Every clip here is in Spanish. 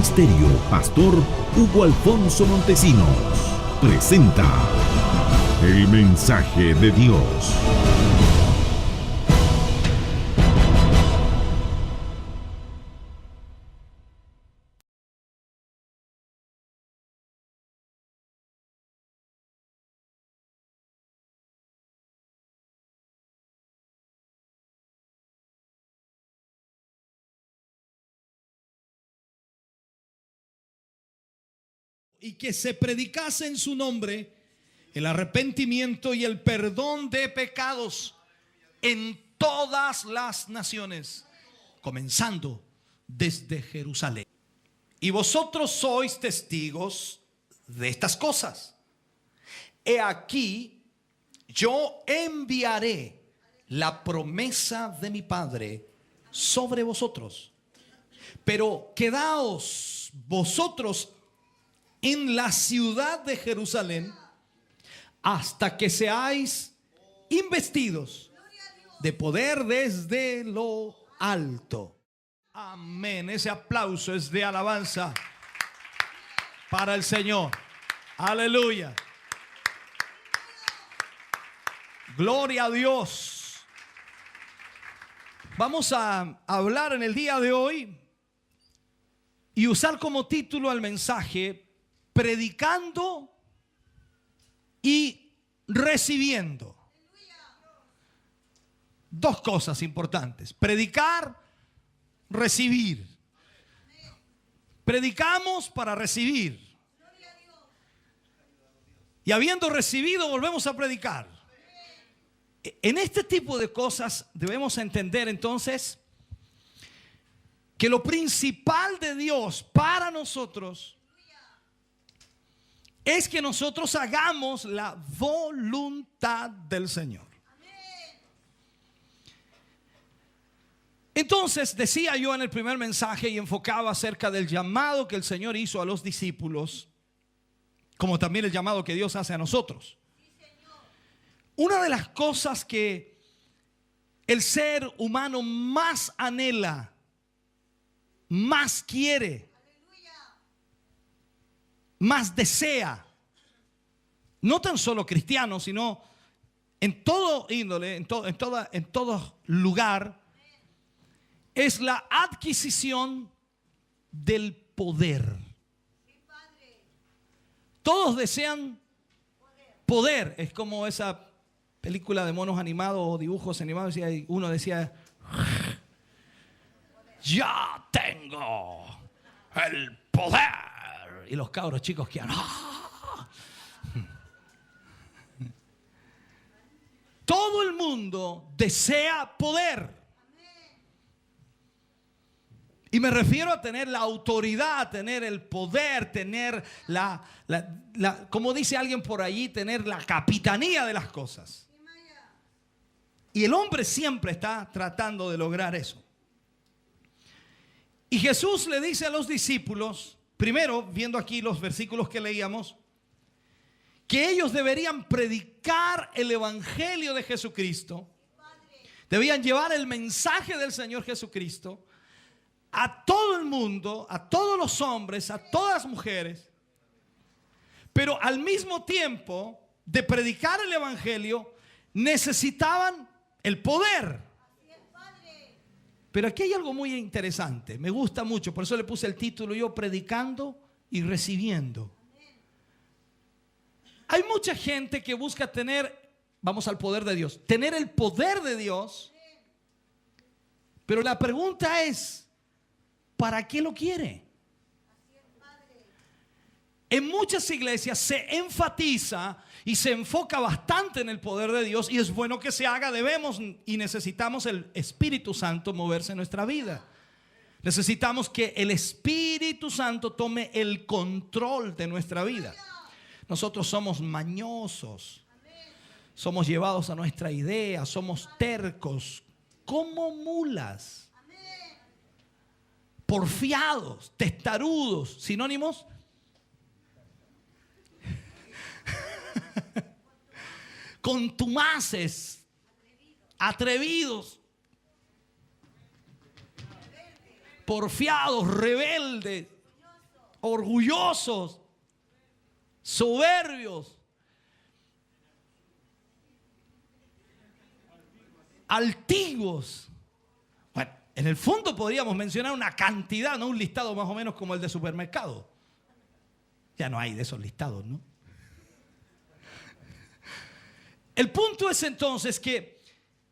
Ministerio Pastor Hugo Alfonso Montesinos presenta el mensaje de Dios. Y que se predicase en su nombre el arrepentimiento y el perdón de pecados en todas las naciones, comenzando desde Jerusalén. Y vosotros sois testigos de estas cosas. He aquí, yo enviaré la promesa de mi Padre sobre vosotros. Pero quedaos vosotros en la ciudad de Jerusalén hasta que seáis investidos de poder desde lo alto. Amén. Ese aplauso es de alabanza para el Señor. Aleluya. Gloria a Dios. Vamos a hablar en el día de hoy y usar como título al mensaje: predicando y recibiendo. Dos cosas importantes: predicar, recibir. Predicamos para recibir, y habiendo recibido volvemos a predicar. En este tipo de cosas debemos entender entonces que lo principal de Dios para nosotros es que nosotros hagamos la voluntad del Señor. Entonces, decía yo en el primer mensaje y enfocaba acerca del llamado que el Señor hizo a los discípulos, como también el llamado que Dios hace a nosotros. Una de las cosas que el ser humano más anhela, más quiere, más desea, no tan solo cristiano, sino en todo índole, en todo lugar, es la adquisición del poder. Todos desean poder. Es como esa película de monos animados o dibujos animados, y uno decía: ya tengo el poder. Y los cabros chicos quedan: ¡ah! Todo el mundo desea poder. Y me refiero a tener la autoridad, tener el poder, tener como dice alguien por allí, tener la capitanía de las cosas. Y el hombre siempre está tratando de lograr eso. Y Jesús le dice a los discípulos, primero, viendo aquí los versículos que leíamos, que ellos deberían predicar el evangelio de Jesucristo. Debían llevar el mensaje del Señor Jesucristo a todo el mundo, a todos los hombres, a todas las mujeres. Pero al mismo tiempo de predicar el evangelio, necesitaban el poder. Pero aquí hay algo muy interesante, me gusta mucho, por eso le puse el título yo: predicando y recibiendo. Hay mucha gente que busca tener, vamos al poder de Dios, tener el poder de Dios, pero la pregunta es: ¿para qué lo quiere? En muchas iglesias se enfatiza y se enfoca bastante en el poder de Dios, y es bueno que se haga. Debemos y necesitamos el Espíritu Santo moverse en nuestra vida. Necesitamos que el Espíritu Santo tome el control de nuestra vida. Nosotros somos mañosos, somos llevados a nuestra idea, somos tercos como mulas, porfiados, testarudos, sinónimos. Contumaces, atrevidos, porfiados, rebeldes, orgullosos, soberbios, altivos. Bueno, en el fondo podríamos mencionar una cantidad, no un listado más o menos como el de supermercado. Ya no hay de esos listados, ¿no? El punto es entonces que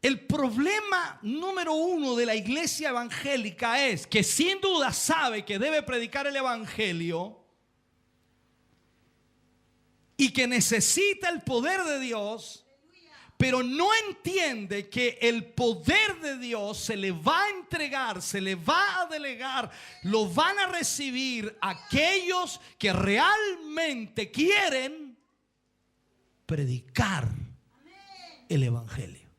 el problema número uno de la iglesia evangélica es que sin duda sabe que debe predicar el evangelio y que necesita el poder de Dios, pero no entiende que el poder de Dios se le va a entregar, se le va a delegar, lo van a recibir aquellos que realmente quieren predicar el evangelio.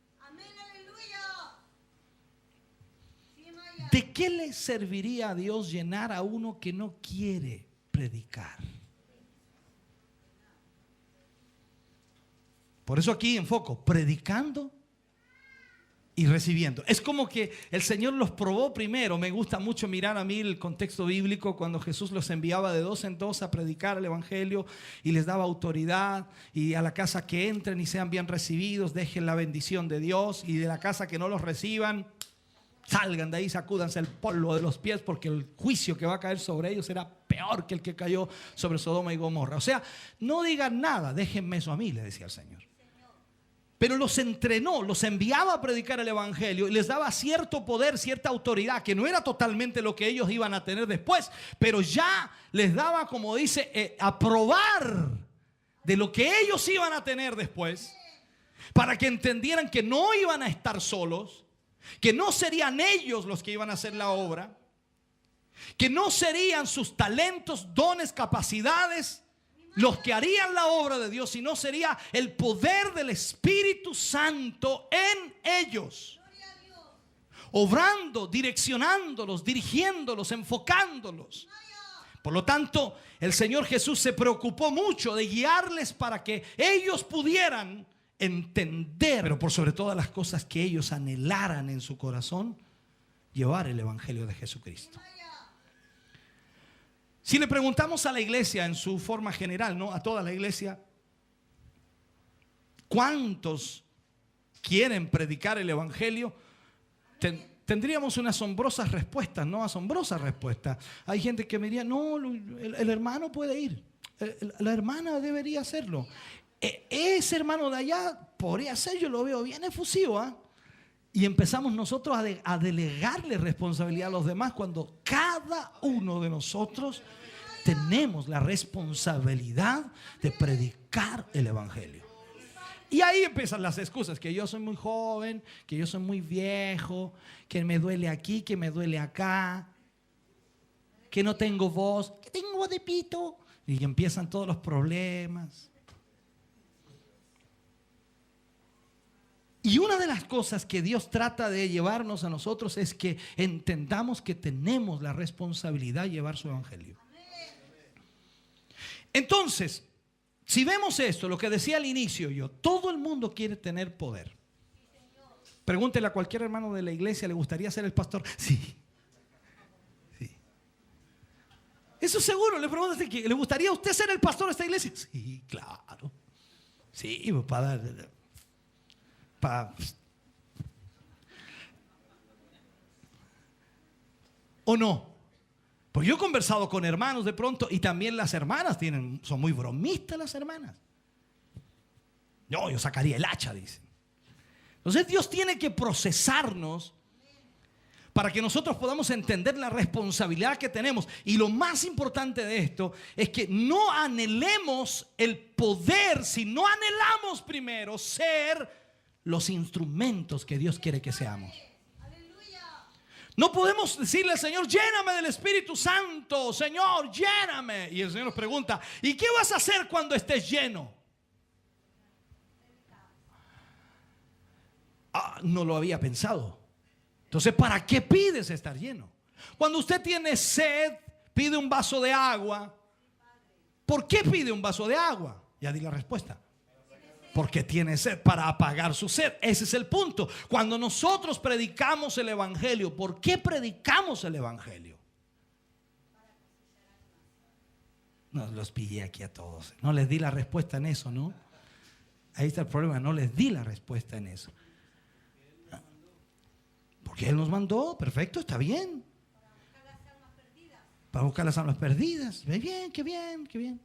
¿De qué le serviría a Dios llenar a uno que no quiere predicar? Por eso aquí enfoco, predicando y recibiendo. Es como que el Señor los probó primero. Me gusta mucho mirar a mí el contexto bíblico cuando Jesús los enviaba de dos en dos a predicar el evangelio y les daba autoridad, y a la casa que entren y sean bien recibidos, dejen la bendición de Dios, y de la casa que no los reciban, salgan de ahí, sacúdanse el polvo de los pies, porque el juicio que va a caer sobre ellos será peor que el que cayó sobre Sodoma y Gomorra. O sea, no digan nada, déjenme eso a mí, le decía el Señor. Pero los entrenó, los enviaba a predicar el evangelio y les daba cierto poder, cierta autoridad, que no era totalmente lo que ellos iban a tener después, pero ya les daba, como dice, a probar de lo que ellos iban a tener después, para que entendieran que no iban a estar solos, que no serían ellos los que iban a hacer la obra, que no serían sus talentos, dones, capacidades los que harían la obra de Dios, sino sería el poder del Espíritu Santo en ellos, obrando, direccionándolos, dirigiéndolos, enfocándolos. Por lo tanto, el Señor Jesús se preocupó mucho de guiarles para que ellos pudieran entender, pero por sobre todas las cosas, que ellos anhelaran en su corazón llevar el evangelio de Jesucristo. Si le preguntamos a la iglesia en su forma general, ¿no?, a toda la iglesia, ¿cuántos quieren predicar el evangelio? Tendríamos unas asombrosas respuestas, ¿no? Asombrosas respuestas. Hay gente que me diría, no, el hermano puede ir, la hermana debería hacerlo. Ese hermano de allá podría ser, yo lo veo bien efusivo, ¿eh? Y empezamos nosotros a delegarle responsabilidad a los demás, cuando cada uno de nosotros tenemos la responsabilidad de predicar el evangelio. Y ahí empiezan las excusas, que yo soy muy joven, que yo soy muy viejo, que me duele aquí, que me duele acá, que no tengo voz, que tengo voz de pito. Y empiezan todos los problemas. Y una de las cosas que Dios trata de llevarnos a nosotros es que entendamos que tenemos la responsabilidad de llevar su evangelio. Entonces, si vemos esto, lo que decía al inicio yo, todo el mundo quiere tener poder. Pregúntele a cualquier hermano de la iglesia, ¿le gustaría ser el pastor? Sí. Sí. Eso seguro, le preguntas, ¿le gustaría a usted ser el pastor de esta iglesia? Sí, claro. Sí, para dar... ¿O no? Pues yo he conversado con hermanos de pronto, y también las hermanas son muy bromistas las hermanas. No, yo sacaría el hacha, dicen. Entonces Dios tiene que procesarnos para que nosotros podamos entender la responsabilidad que tenemos. Y lo más importante de esto es que no anhelemos el poder si no anhelamos primero ser los instrumentos que Dios quiere que seamos. No podemos decirle al Señor, lléname del Espíritu Santo, Señor, lléname. Y el Señor nos pregunta, ¿y qué vas a hacer cuando estés lleno? No lo había pensado. Entonces, ¿para qué pides estar lleno? Cuando usted tiene sed, pide un vaso de agua. ¿Por qué pide un vaso de agua? Ya di la respuesta. Porque tiene sed, para apagar su sed. Ese es el punto. Cuando nosotros predicamos el evangelio, ¿por qué predicamos el evangelio? No, los pillé aquí a todos. No les di la respuesta en eso, ¿no? Ahí está el problema, no les di la respuesta en eso. Porque Él nos mandó, perfecto, está bien. Para buscar las almas perdidas. Bien, qué bien, qué bien.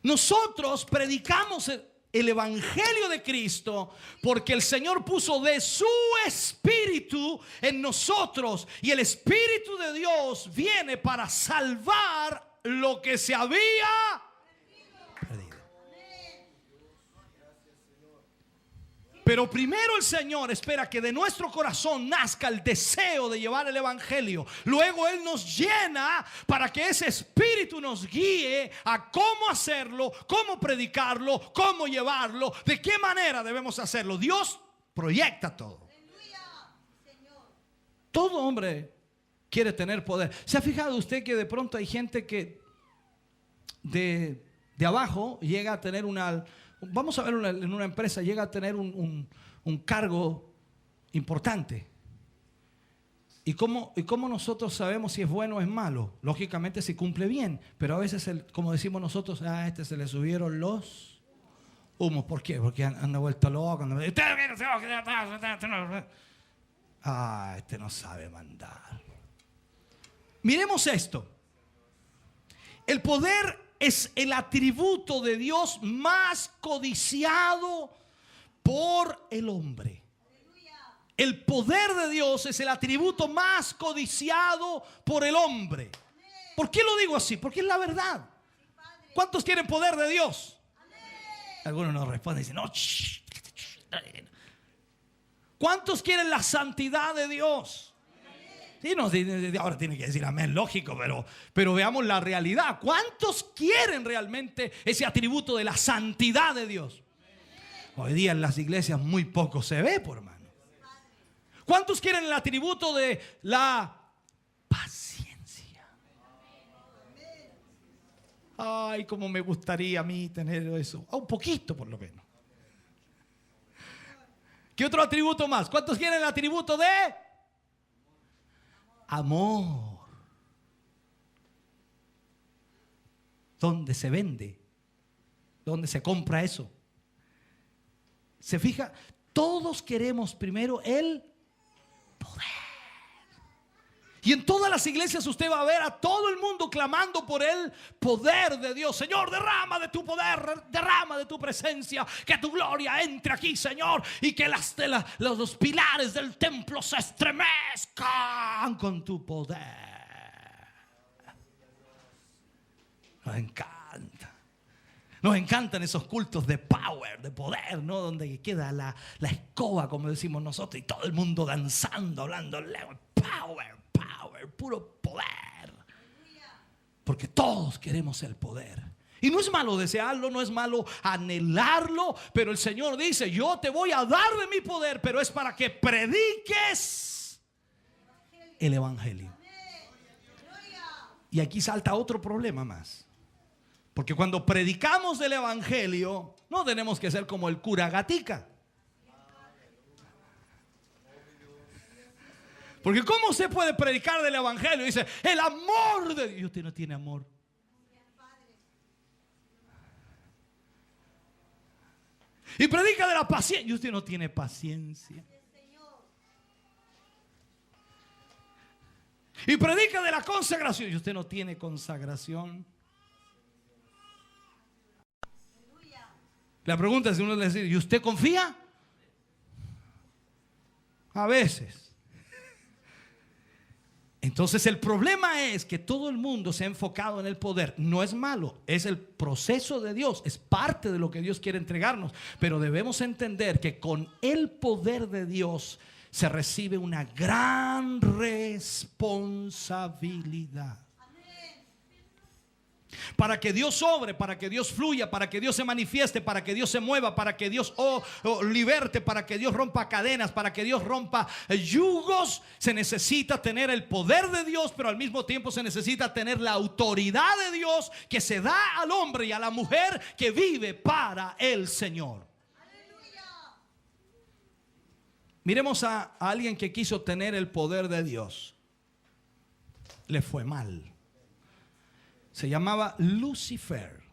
Nosotros predicamos el Evangelio de Cristo porque el Señor puso de su Espíritu en nosotros, y el Espíritu de Dios viene para salvar lo que se había perdido. Pero primero el Señor espera que de nuestro corazón nazca el deseo de llevar el Evangelio. Luego Él nos llena para que ese Espíritu nos guíe a cómo hacerlo, cómo predicarlo, cómo llevarlo, de qué manera debemos hacerlo. Dios proyecta todo. Todo hombre quiere tener poder. ¿Se ha fijado usted que de pronto hay gente que de abajo llega a tener vamos a ver en una empresa, llega a tener un cargo importante? ¿Y cómo nosotros sabemos si es bueno o es malo? Lógicamente si cumple bien, pero a veces, como decimos nosotros, a este se le subieron los humos. ¿Por qué? Porque anda vuelto loco. Este no sabe mandar. Miremos esto. El poder es el atributo de Dios más codiciado por el hombre. El poder de Dios es el atributo más codiciado por el hombre. ¿Por qué lo digo así? Porque es la verdad. ¿Cuántos quieren poder de Dios? Algunos no responden y dicen, no. ¿Cuántos quieren la santidad de Dios? Sí, no, ahora tiene que decir amén, lógico, pero veamos la realidad. ¿Cuántos quieren realmente ese atributo de la santidad de Dios? Hoy día en las iglesias muy poco se ve, por hermano. ¿Cuántos quieren el atributo de la paciencia? Ay, cómo me gustaría a mí tener eso. Un poquito por lo menos. ¿Qué otro atributo más? ¿Cuántos quieren el atributo de amor? ¿Dónde se vende? ¿Dónde se compra eso? ¿Se fija? Todos queremos primero el poder. Y en todas las iglesias usted va a ver a todo el mundo clamando por el poder de Dios. Señor, derrama de tu poder, derrama de tu presencia, que tu gloria entre aquí, Señor, y que los pilares del templo se estremezcan con tu poder. Nos encanta. Nos encantan esos cultos de power, de poder, ¿no? Donde queda la escoba, como decimos nosotros, y todo el mundo danzando, hablando power, puro poder. Porque todos queremos el poder. Y no es malo desearlo, no es malo anhelarlo, pero el Señor dice, yo te voy a dar de mi poder, pero es para que prediques el Evangelio. Y aquí salta otro problema más. Porque cuando predicamos del Evangelio, no tenemos que ser como el cura Gatica. Porque ¿cómo se puede predicar del Evangelio? Dice, el amor de Dios. Y usted no tiene amor. Y predica de la paciencia. Y usted no tiene paciencia. Y predica de la consagración. Y usted no tiene consagración. La pregunta es si uno le dice, ¿y usted confía? A veces. Entonces el problema es que todo el mundo se ha enfocado en el poder. No es malo, es el proceso de Dios, es parte de lo que Dios quiere entregarnos. Pero debemos entender que con el poder de Dios se recibe una gran responsabilidad. Para que Dios obre, para que Dios fluya, para que Dios se manifieste, para que Dios se mueva, para que Dios liberte, para que Dios rompa cadenas, para que Dios rompa yugos, se necesita tener el poder de Dios, pero al mismo tiempo se necesita tener la autoridad de Dios que se da al hombre y a la mujer que vive para el Señor. Miremos a alguien que quiso tener el poder de Dios. Le fue mal. se llamaba Lucifer,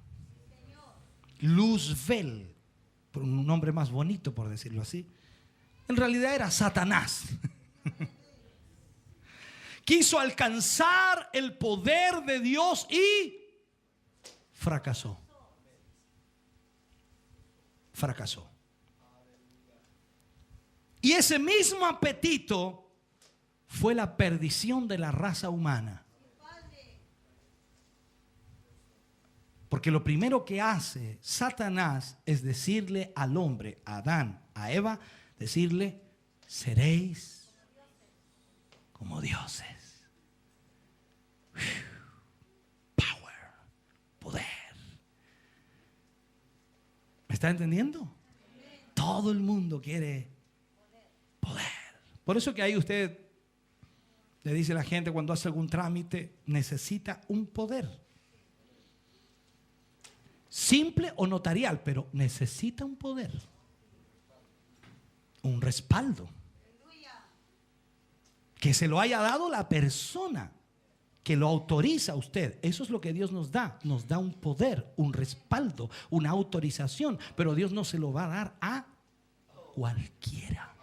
Luzbel, por un nombre más bonito, por decirlo así. En realidad era Satanás. Quiso alcanzar el poder de Dios y fracasó. Fracasó. Y ese mismo apetito fue la perdición de la raza humana. Porque lo primero que hace Satanás es decirle al hombre, a Adán, a Eva, decirle: seréis como dioses. Power, poder. ¿Me está entendiendo? Todo el mundo quiere poder. Por eso que ahí usted le dice a la gente cuando hace algún trámite: necesita un poder. Simple o notarial, pero necesita un poder. Un respaldo. Que se lo haya dado la persona que lo autoriza a usted. Eso es lo que Dios nos da. Nos da un poder, un respaldo, una autorización. Pero Dios no se lo va a dar a cualquiera.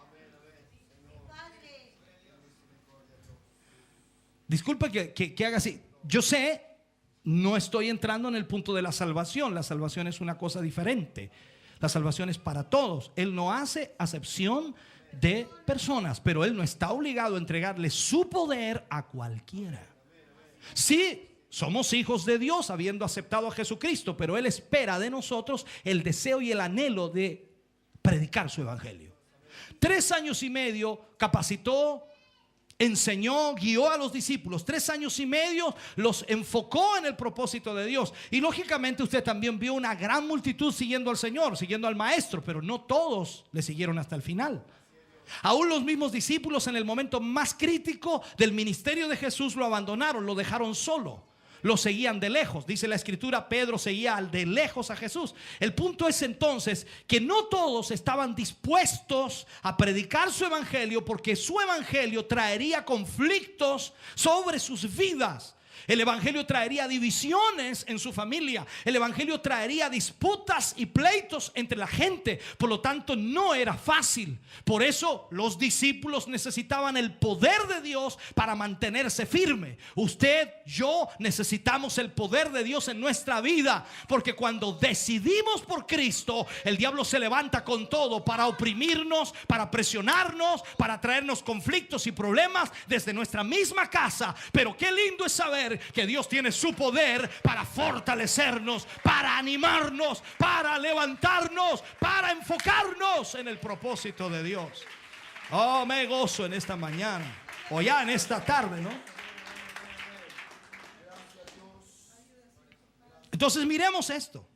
Disculpa que haga así. Yo sé, no estoy entrando en el punto de la salvación. La salvación es una cosa diferente. La salvación es para todos. Él no hace acepción de personas, pero Él no está obligado a entregarle su poder a cualquiera. Sí, somos hijos de Dios habiendo aceptado a Jesucristo, pero Él espera de nosotros el deseo y el anhelo de predicar su evangelio. 3 años y medio capacitó, enseñó, guió a los discípulos. 3 años y medio los enfocó en el propósito de Dios. Y lógicamente usted también vio una gran multitud siguiendo al Señor, siguiendo al Maestro, pero no todos le siguieron hasta el final. Aún los mismos discípulos en el momento más crítico del ministerio de Jesús lo abandonaron, lo dejaron solo. Lo seguían de lejos. Dice la escritura, Pedro seguía de lejos a Jesús. El punto es entonces que no todos estaban dispuestos a predicar su evangelio, porque su evangelio traería conflictos sobre sus vidas. El evangelio traería divisiones en su familia. El evangelio traería disputas y pleitos entre la gente. Por lo tanto, no era fácil. Por eso los discípulos necesitaban el poder de Dios para mantenerse firme. Usted, yo necesitamos el poder de Dios en nuestra vida, porque cuando decidimos por Cristo, el diablo se levanta con todo para oprimirnos, para presionarnos, para traernos conflictos y problemas desde nuestra misma casa. Pero qué lindo es saber que Dios tiene su poder para fortalecernos, para animarnos, para levantarnos, para enfocarnos en el propósito de Dios. Oh, me gozo en esta mañana, o ya en esta tarde, ¿no? Entonces miremos esto.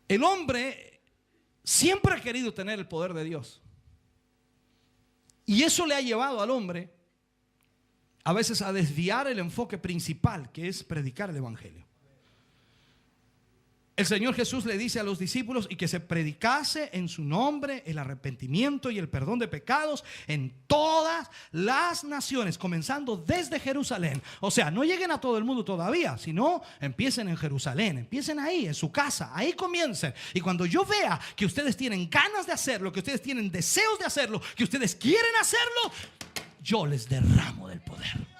El hombre siempre ha querido tener el poder de Dios. Y eso le ha llevado al hombre a veces a desviar el enfoque principal, que es predicar el evangelio. El Señor Jesús le dice a los discípulos: y que se predicase en su nombre el arrepentimiento y el perdón de pecados en todas las naciones, comenzando desde Jerusalén. O sea, no lleguen a todo el mundo todavía, sino empiecen en Jerusalén, empiecen ahí, en su casa, ahí comiencen. Y cuando yo vea que ustedes tienen ganas de hacerlo, que ustedes tienen deseos de hacerlo, que ustedes quieren hacerlo, yo les derramo del poder.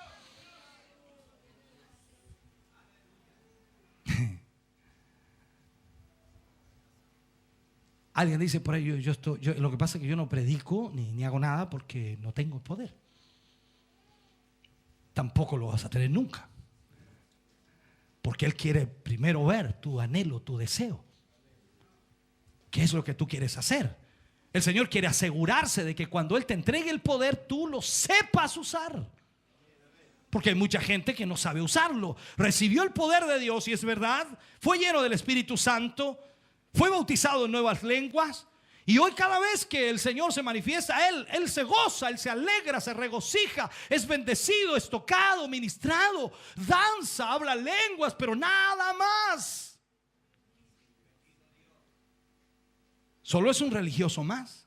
Alguien dice por ahí: lo que pasa es que yo no predico ni hago nada porque no tengo poder. Tampoco lo vas a tener nunca, porque Él quiere primero ver tu anhelo, tu deseo. ¿Qué es lo que tú quieres hacer? El Señor quiere asegurarse de que cuando Él te entregue el poder, tú lo sepas usar. Porque hay mucha gente que no sabe usarlo. Recibió el poder de Dios, y es verdad, fue lleno del Espíritu Santo, fue bautizado en nuevas lenguas, y hoy cada vez que el Señor se manifiesta, Él se goza, Él se alegra, se regocija, es bendecido, es tocado, ministrado, danza, habla lenguas, pero nada más. Solo es un religioso más.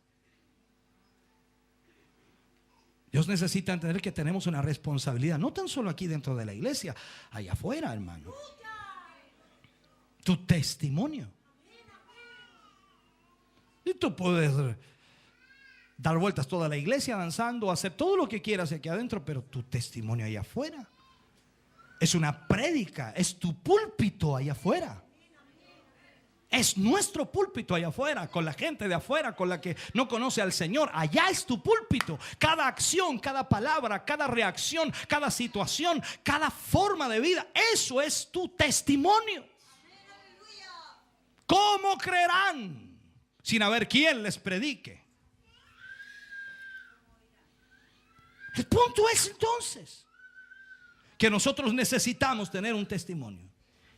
Dios necesita entender que tenemos una responsabilidad, no tan solo aquí dentro de la iglesia, allá afuera, hermano. Tu testimonio. Y tú puedes dar vueltas toda la iglesia avanzando, hacer todo lo que quieras aquí adentro, pero tu testimonio allá afuera es una prédica, es tu púlpito allá afuera. Es nuestro púlpito allá afuera, con la gente de afuera, con la que no conoce al Señor. Allá es tu púlpito. Cada acción, cada palabra, cada reacción, cada situación, cada forma de vida, eso es tu testimonio. ¿Cómo creerán sin haber quien les predique? El punto es entonces que nosotros necesitamos tener un testimonio.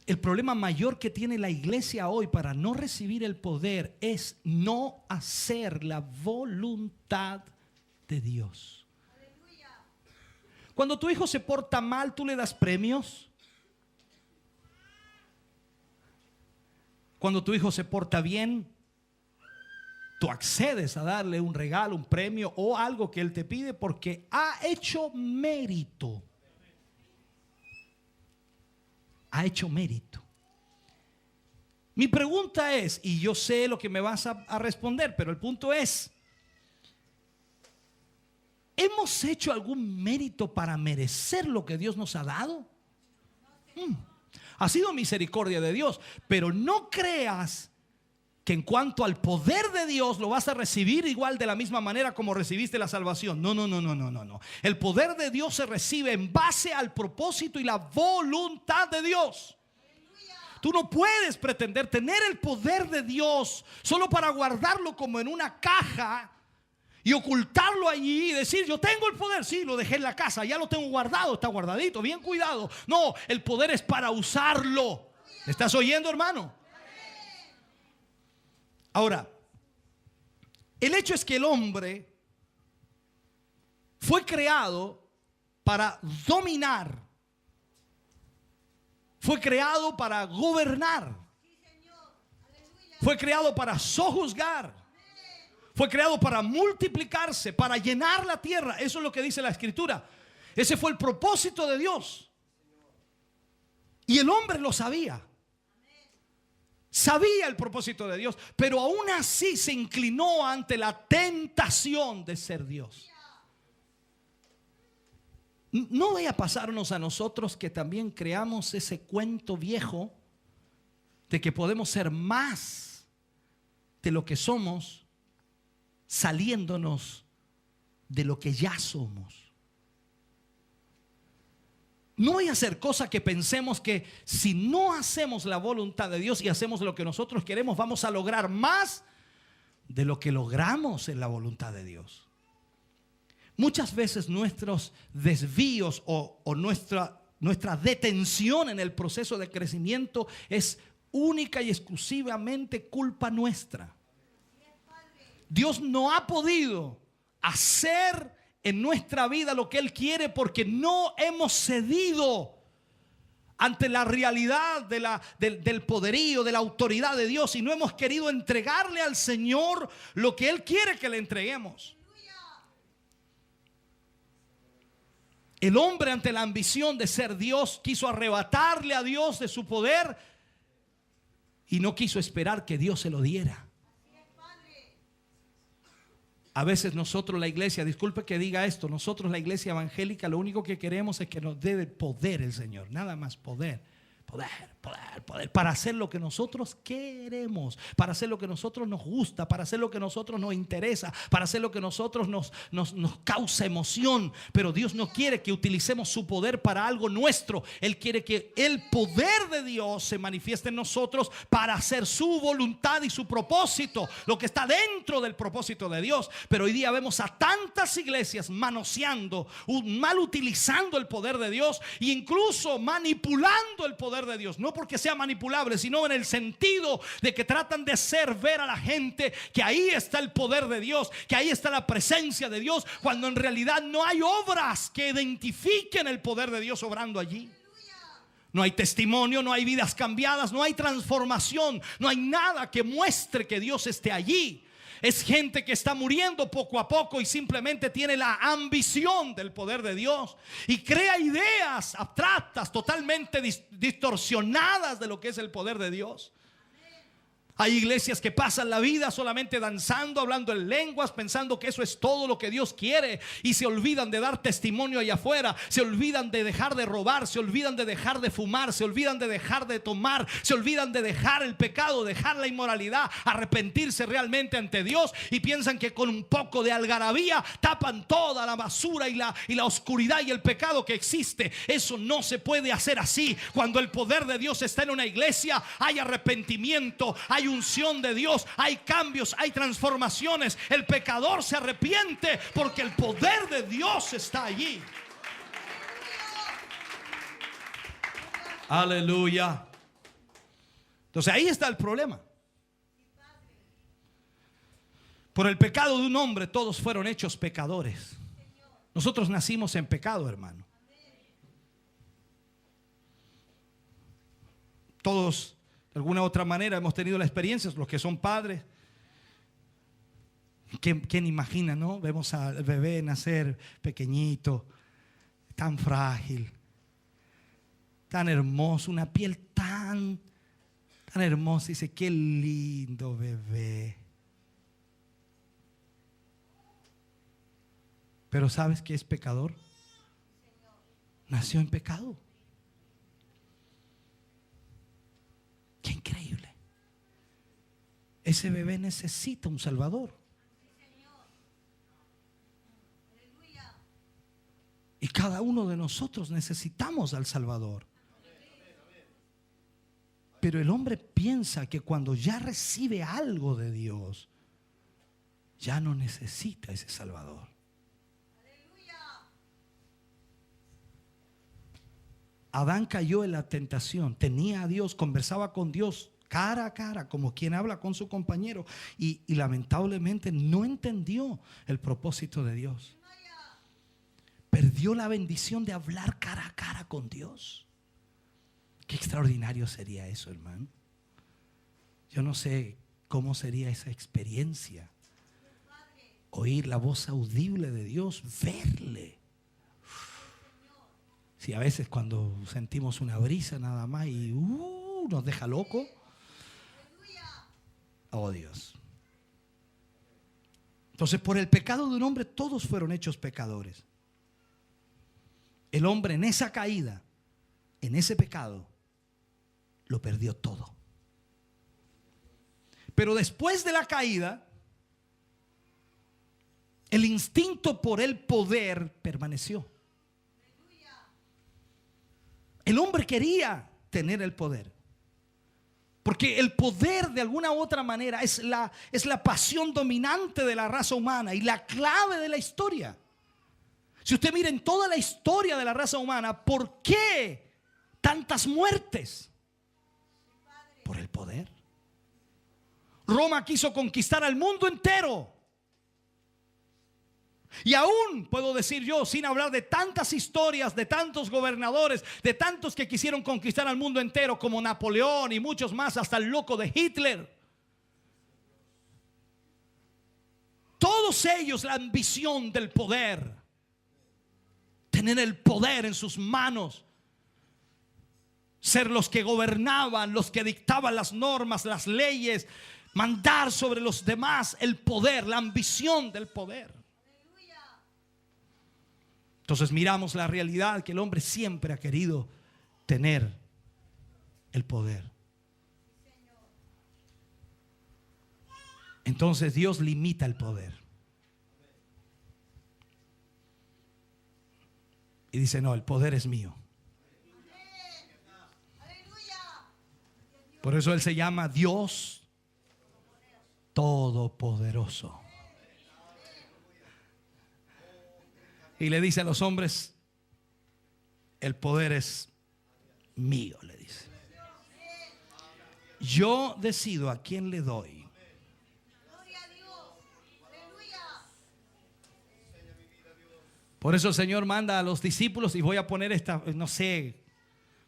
El problema mayor que tiene la iglesia hoy para no recibir el poder es no hacer la voluntad de Dios. Cuando tu hijo se porta mal, ¿tú le das premios? Cuando tu hijo se porta bien, tú accedes a darle un regalo, un premio o algo que él te pide porque ha hecho mérito. Ha hecho mérito. Mi pregunta es, y yo sé lo que me vas a responder, pero el punto es, ¿hemos hecho algún mérito para merecer lo que Dios nos ha dado? Ha sido misericordia de Dios, pero no creas que en cuanto al poder de Dios lo vas a recibir igual de la misma manera como recibiste la salvación. No. El poder de Dios se recibe en base al propósito y la voluntad de Dios. Tú no puedes pretender tener el poder de Dios solo para guardarlo como en una caja y ocultarlo allí y decir: yo tengo el poder. Sí, lo dejé en la casa, ya lo tengo guardado, está guardadito, bien cuidado. No, el poder es para usarlo. ¿Me estás oyendo, hermano? Ahora, el hecho es que el hombre fue creado para dominar, fue creado para gobernar, fue creado para sojuzgar, fue creado para multiplicarse, para llenar la tierra. Eso es lo que dice la Escritura. Ese fue el propósito de Dios. Y el hombre lo sabía. Sabía el propósito de Dios, pero aún así se inclinó ante la tentación de ser Dios. No vaya a pasarnos a nosotros que también creamos ese cuento viejo de que podemos ser más de lo que somos saliéndonos de lo que ya somos. No vaya a ser cosa que pensemos que si no hacemos la voluntad de Dios y hacemos lo que nosotros queremos, vamos a lograr más de lo que logramos en la voluntad de Dios. Muchas veces nuestros desvíos o nuestra detención en el proceso de crecimiento es única y exclusivamente culpa nuestra. Dios no ha podido hacer en nuestra vida lo que Él quiere porque no hemos cedido ante la realidad del poderío, de la autoridad de Dios, y no hemos querido entregarle al Señor lo que Él quiere que le entreguemos. El hombre, ante la ambición de ser Dios, quiso arrebatarle a Dios de su poder y no quiso esperar que Dios se lo diera. A veces nosotros, la iglesia, disculpe que diga esto, nosotros la iglesia evangélica lo único que queremos es que nos dé poder el Señor, nada más poder. Para hacer lo que nosotros queremos, para hacer lo que nosotros nos gusta, para hacer lo que nosotros nos interesa, para hacer lo que nosotros nos causa emoción. Pero Dios no quiere que utilicemos su poder para algo nuestro. Él quiere que el poder de Dios se manifieste en nosotros para hacer su voluntad y su propósito, lo que está dentro del propósito de Dios. Pero hoy día vemos a tantas iglesias manoseando, mal utilizando el poder de Dios e incluso manipulando el poder de Dios, no porque sea manipulable, sino en el sentido de que tratan de hacer ver a la gente que ahí está el poder de Dios, que ahí está la presencia de Dios, cuando en realidad no hay obras que identifiquen el poder de Dios obrando allí. No hay testimonio, no hay vidas cambiadas, no hay transformación, no hay nada que muestre que Dios esté allí. Es gente que está muriendo poco a poco y simplemente tiene la ambición del poder de Dios y crea ideas abstractas, totalmente distorsionadas de lo que es el poder de Dios. Hay iglesias que pasan la vida solamente danzando, hablando en lenguas, pensando que eso es todo lo que Dios quiere, y se olvidan de dar testimonio allá afuera, se olvidan de dejar de robar, se olvidan de dejar de fumar, se olvidan de dejar de tomar, se olvidan de dejar el pecado, dejar la inmoralidad, arrepentirse realmente ante Dios, y piensan que con un poco de algarabía tapan toda la basura y la oscuridad y el pecado que existe. Eso no se puede hacer así. Cuando el poder de Dios está en una iglesia, hay arrepentimiento, hay unción de Dios, hay cambios, hay transformaciones. El pecador se arrepiente porque el poder de Dios está allí. Aleluya. Entonces ahí está el problema. Por el pecado de un hombre todos fueron hechos pecadores. Nosotros nacimos en pecado, hermano. Todos de alguna u otra manera hemos tenido la experiencia, los que son padres. ¿Quién imagina, no? Vemos al bebé nacer pequeñito, tan frágil, tan hermoso, una piel tan hermosa. Dice, qué lindo bebé. Pero ¿sabes qué es pecador? Nació en pecado. Qué increíble. Ese bebé necesita un Salvador. Y cada uno de nosotros necesitamos al Salvador. Pero el hombre piensa que cuando ya recibe algo de Dios, ya no necesita ese Salvador. Adán cayó en la tentación, tenía a Dios, conversaba con Dios cara a cara, como quien habla con su compañero, y lamentablemente no entendió el propósito de Dios. Perdió la bendición de hablar cara a cara con Dios. Qué extraordinario sería eso, hermano. Yo no sé cómo sería esa experiencia. Oír la voz audible de Dios, verle. Si a veces cuando sentimos una brisa nada más y nos deja loco. Oh Dios. Entonces, por el pecado de un hombre todos fueron hechos pecadores. El hombre en esa caída, en ese pecado, lo perdió todo. Pero después de la caída, el instinto por el poder permaneció. El hombre quería tener el poder, porque el poder de alguna u otra manera es la pasión dominante de la raza humana y la clave de la historia. Si usted mira en toda la historia de la raza humana, ¿por qué tantas muertes? Por el poder. Roma quiso conquistar al mundo entero. Y aún puedo decir yo, sin hablar de tantas historias, de tantos gobernadores, de tantos que quisieron conquistar al mundo entero, como Napoleón y muchos más, hasta el loco de Hitler. Todos ellos, la ambición del poder, tener el poder en sus manos, ser los que gobernaban, los que dictaban las normas, las leyes, mandar sobre los demás, el poder, la ambición del poder. Entonces miramos la realidad que el hombre siempre ha querido tener el poder. Entonces Dios limita el poder. Y dice, no, el poder es mío. Por eso Él se llama Dios Todopoderoso. Y le dice a los hombres, el poder es mío, le dice. Yo decido a quién le doy. Por eso el Señor manda a los discípulos, y voy a poner esta, no sé,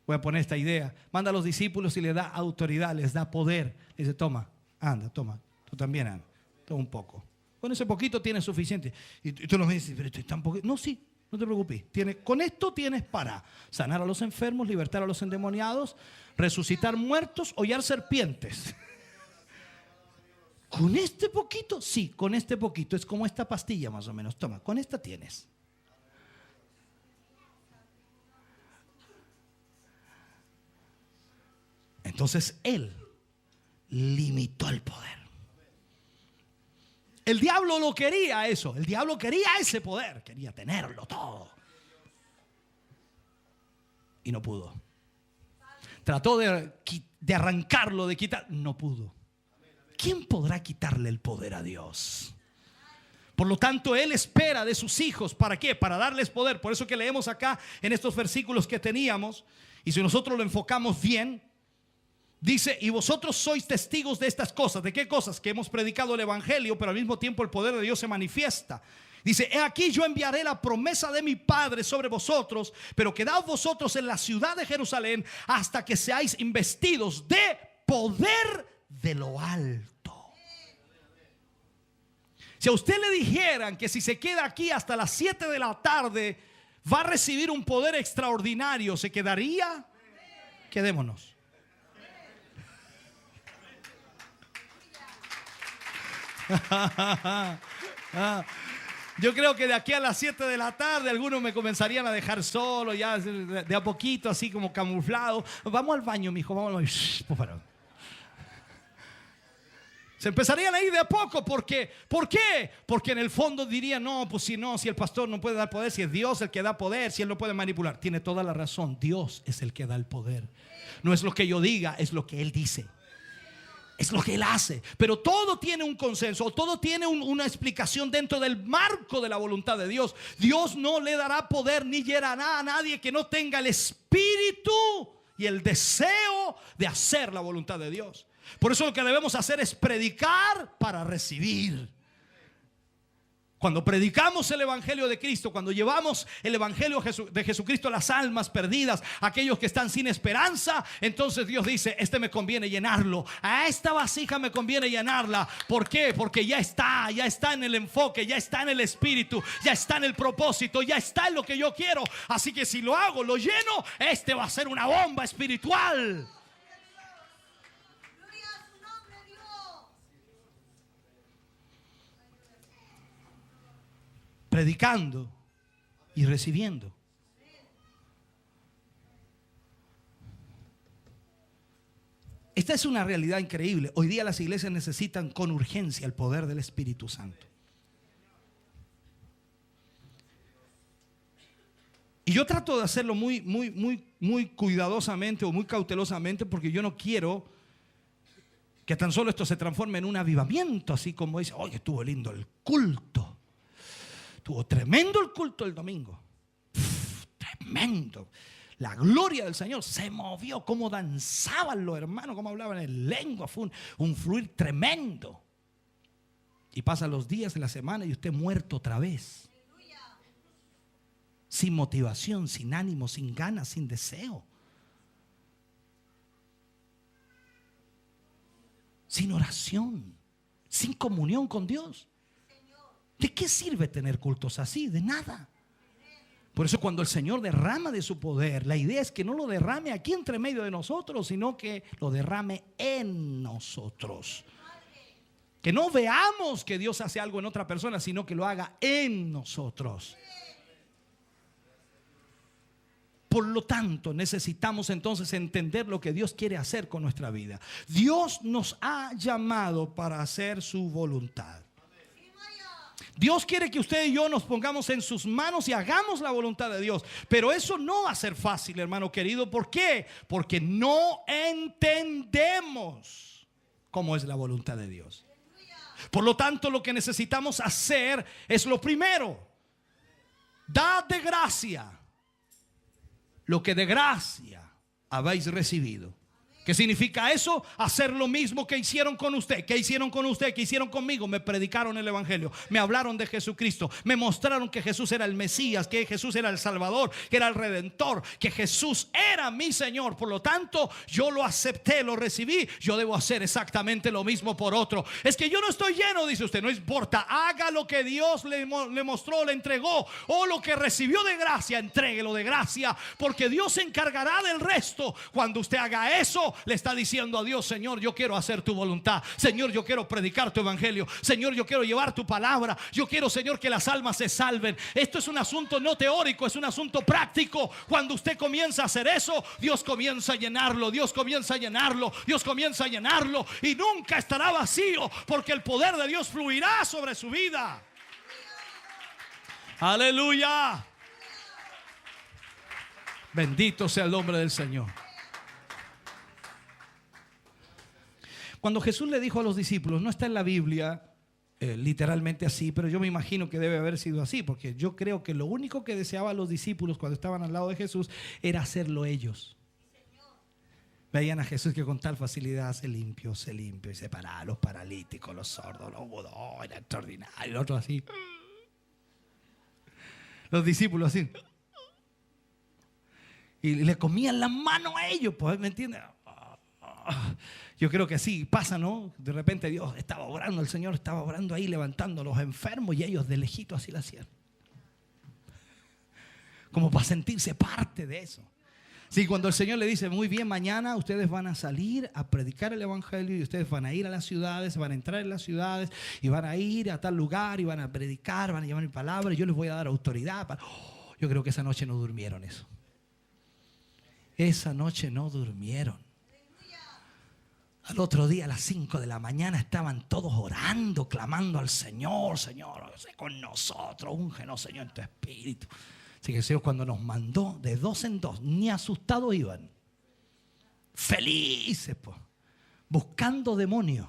voy a poner esta idea. Manda a los discípulos y le da autoridad, les da poder. Le dice, toma, anda, toma, tú también anda. Esto es un poco. Con ese poquito tienes suficiente. Y tú nos dices, pero esto es tan poquito. No, sí, no te preocupes. Con esto tienes para sanar a los enfermos, libertar a los endemoniados, resucitar muertos, hollar serpientes. ¿Con este poquito? Sí, con este poquito. Es como esta pastilla más o menos. Toma, con esta tienes. Entonces Él limitó el poder. El diablo lo quería eso. El diablo quería ese poder. Quería tenerlo todo. Y no pudo. Trató de arrancarlo, de quitar. No pudo. ¿Quién podrá quitarle el poder a Dios? Por lo tanto, Él espera de sus hijos. ¿Para qué? Para darles poder. Por eso que leemos acá en estos versículos que teníamos. Y si nosotros lo enfocamos bien, dice, y vosotros sois testigos de estas cosas. ¿De qué cosas? Que hemos predicado el evangelio, pero al mismo tiempo el poder de Dios se manifiesta. Dice, he aquí yo enviaré la promesa de mi Padre sobre vosotros, pero quedaos vosotros en la ciudad de Jerusalén hasta que seáis investidos de poder de lo alto. Si a usted le dijeran que si se queda aquí hasta las 7 de la tarde va a recibir un poder extraordinario, ¿se quedaría? Quedémonos. Yo creo que de aquí a las 7 de la tarde algunos me comenzarían a dejar solo, ya de a poquito, así como camuflado. Vamos al baño, mijo, vamos al baño. Por favor. Se empezarían a ir de a poco. ¿Por qué? Porque en el fondo dirían, no, pues si el pastor no puede dar poder, si es Dios el que da poder, si Él no puede manipular. Tiene toda la razón, Dios es el que da el poder. No es lo que yo diga, es lo que Él dice. Es lo que Él hace. Pero todo tiene un consenso, todo tiene una explicación dentro del marco de la voluntad de Dios. Dios no le dará poder ni llenará a nadie que no tenga el espíritu y el deseo de hacer la voluntad de Dios. Por eso lo que debemos hacer es predicar para recibir. Cuando predicamos el evangelio de Cristo, cuando llevamos el evangelio de Jesucristo a las almas perdidas, aquellos que están sin esperanza, entonces Dios dice, me conviene llenarlo, a esta vasija me conviene llenarla. ¿Por qué? Porque ya está en el enfoque, ya está en el espíritu, ya está en el propósito, ya está en lo que yo quiero. Así que si lo hago, lo lleno, va a ser una bomba espiritual. Predicando y recibiendo. Esta es una realidad increíble. Hoy día las iglesias necesitan con urgencia el poder del Espíritu Santo. Y yo trato de hacerlo muy cuidadosamente o muy cautelosamente, porque yo no quiero que tan solo esto se transforme en un avivamiento, así como dice, oye, estuvo lindo el culto. Estuvo tremendo el culto el domingo. Tremendo. La gloria del Señor se movió. Cómo danzaban los hermanos, cómo hablaban en lengua. Fue un fluir tremendo. Y pasan los días de la semana y usted muerto otra vez. Sin motivación, sin ánimo, sin ganas, sin deseo. Sin oración, sin comunión con Dios. ¿De qué sirve tener cultos así? De nada. Por eso cuando el Señor derrama de su poder, la idea es que no lo derrame aquí entre medio de nosotros, sino que lo derrame en nosotros. Que no veamos que Dios hace algo en otra persona, sino que lo haga en nosotros. Por lo tanto, necesitamos entonces entender lo que Dios quiere hacer con nuestra vida. Dios nos ha llamado para hacer su voluntad. Dios quiere que usted y yo nos pongamos en sus manos y hagamos la voluntad de Dios. Pero eso no va a ser fácil, hermano querido. ¿Por qué? Porque no entendemos cómo es la voluntad de Dios. Por lo tanto, lo que necesitamos hacer es lo primero: dad de gracia lo que de gracia habéis recibido. ¿Qué significa eso? Hacer lo mismo que hicieron con usted. ¿Qué hicieron con usted? ¿Qué hicieron conmigo? Me predicaron el evangelio, me hablaron de Jesucristo, me mostraron que Jesús era el Mesías, que Jesús era el Salvador, que era el Redentor, que Jesús era mi Señor. Por lo tanto, yo lo acepté, lo recibí. Yo debo hacer exactamente lo mismo por otro. Es que yo no estoy lleno, dice usted. No importa, haga lo que Dios le mostró, le entregó, o lo que recibió de gracia, entréguelo de gracia, porque Dios se encargará del resto. Cuando usted haga eso, le está diciendo a Dios: Señor, yo quiero hacer tu voluntad. Señor, yo quiero predicar tu evangelio. Señor, yo quiero llevar tu palabra. Yo quiero, Señor, que las almas se salven. Esto es un asunto no teórico, es un asunto práctico. Cuando usted comienza a hacer eso, Dios comienza a llenarlo. Dios comienza a llenarlo. Dios comienza a llenarlo. Y nunca estará vacío, porque el poder de Dios fluirá sobre su vida. Aleluya. Bendito sea el nombre del Señor. Cuando Jesús le dijo a los discípulos, no está en la Biblia literalmente así, pero yo me imagino que debe haber sido así, porque yo creo que lo único que deseaban los discípulos cuando estaban al lado de Jesús era hacerlo ellos. Veían a Jesús que con tal facilidad se limpió y se paraba, los paralíticos, los sordos, los mudos. Oh, era extraordinario. El otro así. Los discípulos así. Y le comían las manos a ellos, pues, ¿me entiendes? Yo creo que sí pasa, ¿no? De repente Dios estaba orando, el Señor estaba orando ahí, levantando a los enfermos, y ellos de lejito así lo hacían, como para sentirse parte de eso. Sí, cuando el Señor le dice: muy bien, mañana ustedes van a salir a predicar el evangelio, y ustedes van a ir a las ciudades, van a entrar en las ciudades, y van a ir a tal lugar, y van a predicar, van a llevar mi palabra, y yo les voy a dar autoridad para... Yo creo que esa noche no durmieron eso. Esa noche no durmieron. Al otro día a las 5 de la mañana estaban todos orando, clamando al Señor: Señor, sé con nosotros, úngenos, Señor, en tu espíritu. Así que el Señor, cuando nos mandó de dos en dos, ni asustados iban, felices, pues, buscando demonios.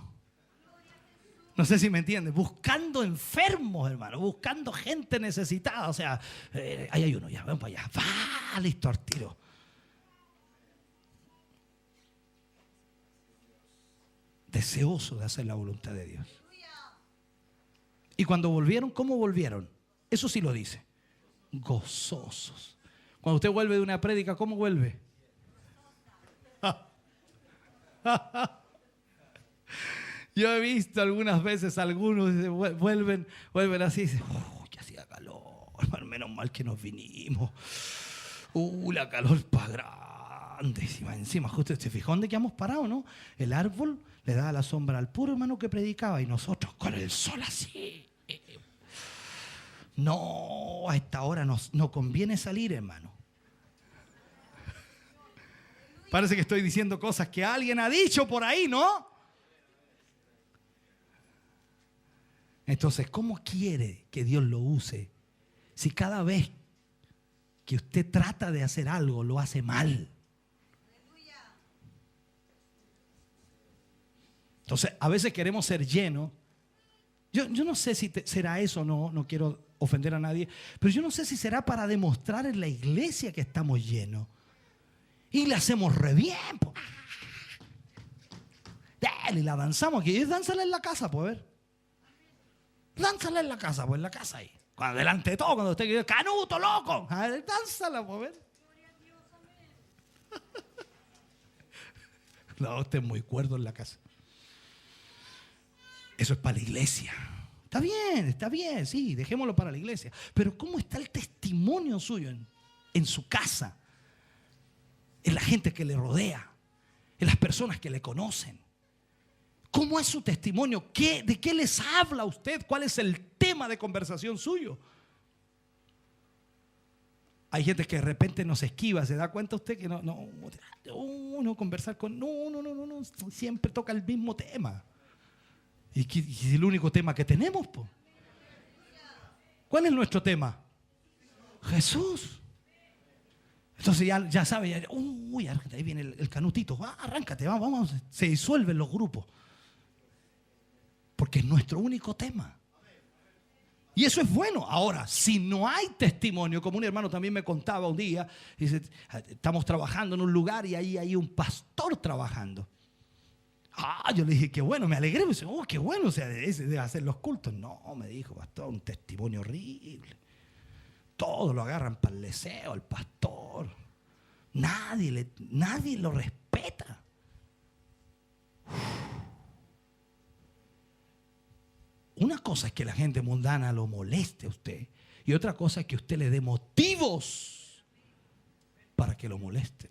No sé si me entiendes, buscando enfermos, hermano, buscando gente necesitada. O sea, ahí hay uno, ya, vamos para allá, va, listo, al tiro. Deseoso de hacer la voluntad de Dios. Y cuando volvieron, ¿cómo volvieron? Eso sí lo dice: gozosos. Cuando usted vuelve de una prédica, ¿cómo vuelve? Yo he visto algunas veces algunos vuelven así, dicen: que hacía calor, menos mal que nos vinimos. La calor para grande. Encima, justo se fijó dónde quedamos parados, ¿no? El árbol le daba la sombra al puro hermano que predicaba, y nosotros con el sol así. No, a esta hora no conviene salir, hermano. Parece que estoy diciendo cosas que alguien ha dicho por ahí, ¿no? Entonces, ¿cómo quiere que Dios lo use si cada vez que usted trata de hacer algo lo hace mal? Entonces, a veces queremos ser llenos. Yo no sé si será eso o no quiero ofender a nadie, pero yo no sé si será para demostrar en la iglesia que estamos llenos. Y le hacemos re bien, pues. Y la danzamos aquí. Y dánzala en la casa, pues, ver. Dánzala en la casa, pues, en la casa ahí. Cuando delante de todo, cuando usted quiere: Canuto, loco. A ver, dánzala, pues, ver. No, usted es muy cuerdo en la casa. Eso es para la iglesia. Está bien, sí, dejémoslo para la iglesia. Pero ¿cómo está el testimonio suyo en su casa? En la gente que le rodea, en las personas que le conocen. ¿Cómo es su testimonio? ¿De qué les habla usted? ¿Cuál es el tema de conversación suyo? Hay gente que de repente nos esquiva. ¿Se da cuenta usted que no conversar con... No, siempre toca el mismo tema. Y es el único tema que tenemos, po. ¿Cuál es nuestro tema? Jesús. Entonces ya sabe, ahí viene el canutito. Arráncate, vamos. Se disuelven los grupos. Porque es nuestro único tema. Y eso es bueno. Ahora, si no hay testimonio, como un hermano también me contaba un día, dice, estamos trabajando en un lugar y ahí hay un pastor trabajando. Yo le dije, qué bueno, me alegré. Me dice, qué bueno, o sea, ese de hacer los cultos. No, me dijo, pastor, un testimonio horrible. Todos lo agarran para el deseo, al pastor. Nadie lo respeta. Una cosa es que la gente mundana lo moleste a usted, y otra cosa es que usted le dé motivos para que lo molesten.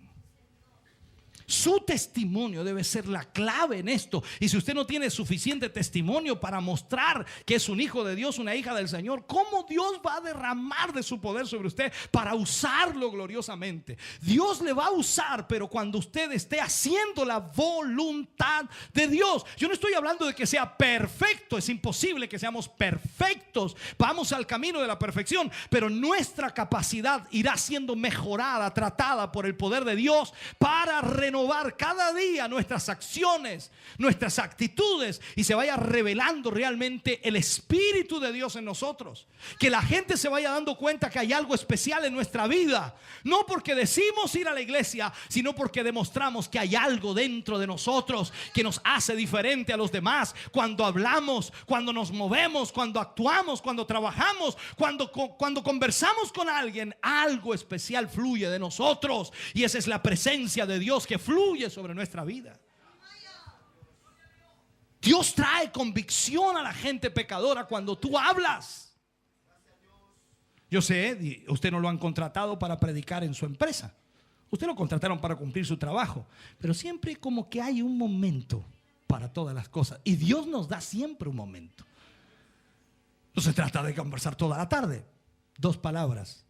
Su testimonio debe ser la clave en esto. Y si usted no tiene suficiente testimonio para mostrar que es un hijo de Dios, una hija del Señor, ¿cómo Dios va a derramar de su poder sobre usted para usarlo gloriosamente? Dios le va a usar, pero cuando usted esté haciendo la voluntad de Dios. Yo no estoy hablando de que sea perfecto. Es imposible que seamos perfectos. Vamos al camino de la perfección, pero nuestra capacidad irá siendo mejorada, tratada por el poder de Dios para renovar cada día nuestras acciones, nuestras actitudes, y se vaya revelando realmente el Espíritu de Dios en nosotros. Que la gente se vaya dando cuenta que hay algo especial en nuestra vida, no porque decimos ir a la iglesia, sino porque demostramos que hay algo dentro de nosotros que nos hace diferente a los demás. Cuando hablamos, cuando nos movemos, cuando actuamos, cuando trabajamos, cuando conversamos con alguien, algo especial fluye de nosotros, y esa es la presencia de Dios que fluye sobre nuestra vida. Dios trae convicción a la gente pecadora cuando tú hablas. Yo sé, usted no lo han contratado para predicar en su empresa. Usted lo contrataron para cumplir su trabajo. Pero siempre como que hay un momento para todas las cosas. Y Dios nos da siempre un momento. No se trata de conversar toda la tarde. 2 palabras,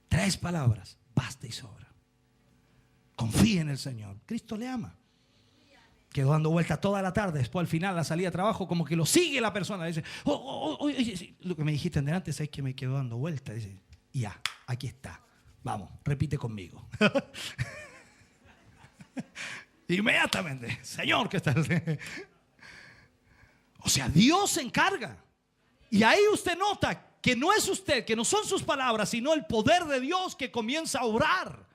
3 palabras, basta y sobra. Confíe en el Señor. Cristo le ama. Quedó dando vuelta toda la tarde. Después al final, la salida de trabajo, como que lo sigue la persona. Dice, lo que me dijiste en delante es que me quedó dando vuelta. Dice, ya, aquí está. Vamos, repite conmigo. Inmediatamente, Señor, ¿qué estás? O sea, Dios se encarga. Y ahí usted nota que no es usted, que no son sus palabras, sino el poder de Dios que comienza a obrar.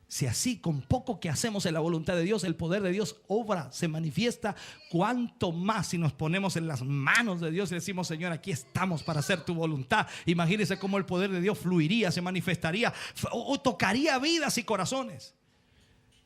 Si así, con poco que hacemos en la voluntad de Dios, el poder de Dios obra, se manifiesta, cuanto más si nos ponemos en las manos de Dios y decimos, Señor, aquí estamos para hacer tu voluntad. Imagínense cómo el poder de Dios fluiría, se manifestaría o tocaría vidas y corazones.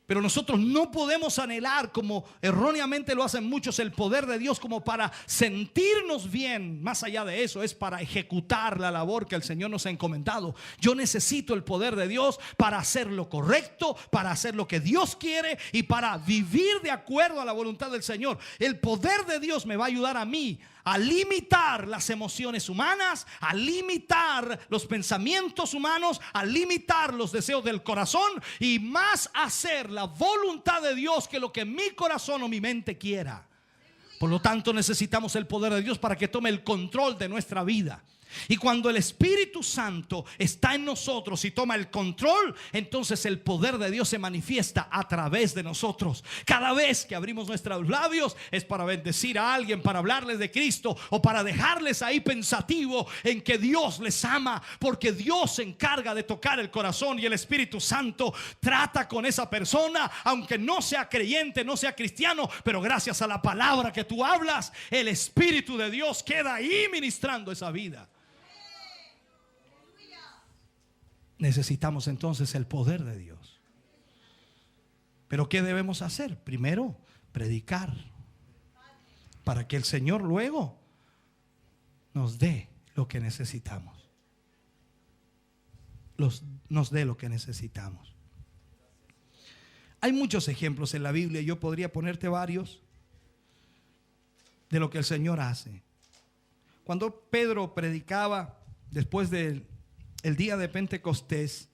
Pero nosotros no podemos anhelar, como erróneamente lo hacen muchos, el poder de Dios como para sentirnos bien. Más allá de eso, es para ejecutar la labor que el Señor nos ha encomendado. Yo necesito el poder de Dios para hacer lo correcto, para hacer lo que Dios quiere y para vivir de acuerdo a la voluntad del Señor. El poder de Dios me va a ayudar a mí a limitar las emociones humanas, a limitar los pensamientos humanos, a limitar los deseos del corazón y más hacer la voluntad de Dios que lo que mi corazón o mi mente quiera. Por lo tanto, necesitamos el poder de Dios para que tome el control de nuestra vida. Y cuando el Espíritu Santo está en nosotros y toma el control, entonces el poder de Dios se manifiesta a través de nosotros. Cada vez que abrimos nuestros labios es para bendecir a alguien, para hablarles de Cristo o para dejarles ahí pensativo en que Dios les ama, porque Dios se encarga de tocar el corazón y el Espíritu Santo trata con esa persona, aunque no sea creyente, no sea cristiano, pero gracias a la palabra que tú hablas, el Espíritu de Dios queda ahí ministrando esa vida. Necesitamos entonces el poder de Dios. Pero ¿qué debemos hacer? Primero, predicar, para que el Señor luego nos dé lo que necesitamos. Nos dé lo que necesitamos. Hay muchos ejemplos en la Biblia. Yo podría ponerte varios de lo que el Señor hace. Cuando Pedro predicaba después del día de Pentecostés,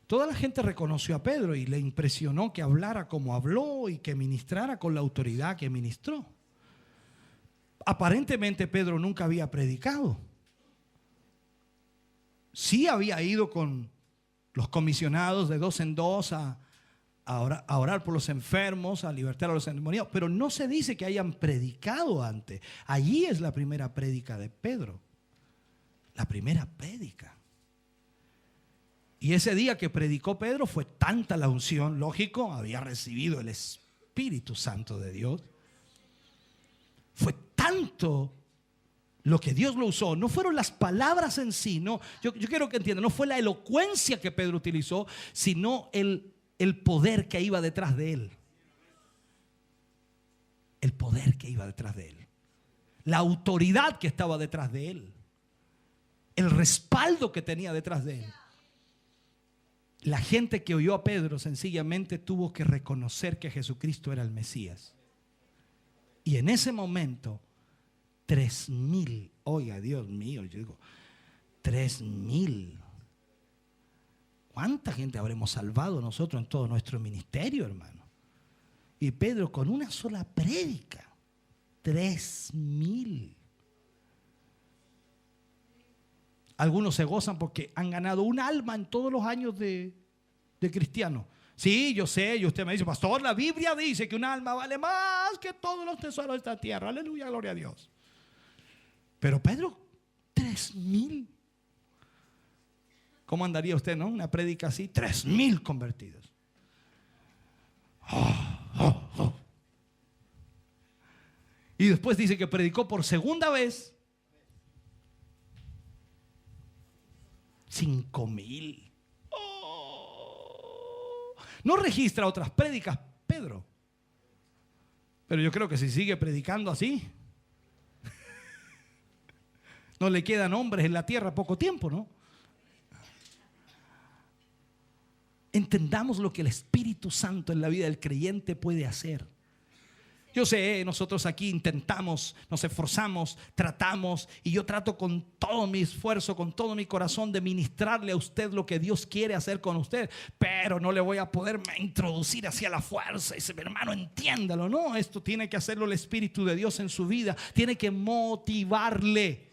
toda la gente reconoció a Pedro y le impresionó que hablara como habló y que ministrara con la autoridad que ministró. Aparentemente Pedro nunca había predicado. Sí había ido con los comisionados de 2 en 2 a a orar por los enfermos, a libertar a los endemoniados, pero no se dice que hayan predicado antes. Allí es la primera prédica de Pedro, la primera prédica. Y ese día que predicó Pedro fue tanta la unción, lógico, había recibido el Espíritu Santo de Dios. Fue tanto lo que Dios lo usó, no fueron las palabras en sí, no, yo quiero que entiendan, no fue la elocuencia que Pedro utilizó, sino el poder que iba detrás de él. El poder que iba detrás de él. La autoridad que estaba detrás de él. El respaldo que tenía detrás de él. La gente que oyó a Pedro sencillamente tuvo que reconocer que Jesucristo era el Mesías. Y en ese momento 3,000, oiga, Dios mío, yo digo 3,000. ¿Cuánta gente habremos salvado nosotros en todo nuestro ministerio, hermano? Y Pedro con una sola prédica, 3,000. Algunos se gozan porque han ganado un alma en todos los años de cristiano. Sí, yo sé, y usted me dice, pastor, la Biblia dice que un alma vale más que todos los tesoros de esta tierra. Aleluya, gloria a Dios. Pero Pedro, 3,000. ¿Cómo andaría usted, no? Una prédica así, 3,000 convertidos. Y después dice que predicó por segunda vez 5,000. No registra otras prédicas, Pedro. Pero yo creo que si sigue predicando así, no le quedan hombres en la tierra poco tiempo, ¿no? Entendamos lo que el Espíritu Santo en la vida del creyente puede hacer. Yo sé, nosotros aquí intentamos, nos esforzamos, tratamos, y yo trato con todo mi esfuerzo, con todo mi corazón de ministrarle a usted lo que Dios quiere hacer con usted, pero no le voy a poder introducir hacia la fuerza y dice, mi hermano, entiéndalo. No, esto tiene que hacerlo el Espíritu de Dios en su vida, tiene que motivarle.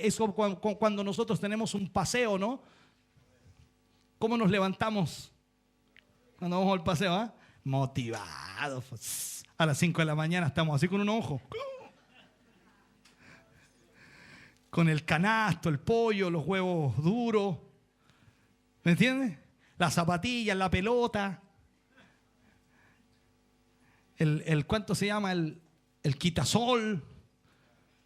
Eso cuando nosotros tenemos un paseo, ¿no? ¿Cómo nos levantamos cuando vamos al paseo? ¿Ah? Motivados. Pues, a las 5 de la mañana estamos así con un ojo, con el canasto, el pollo, los huevos duros, ¿me entiendes? Las zapatillas, la pelota, el ¿cuánto se llama? El quitasol,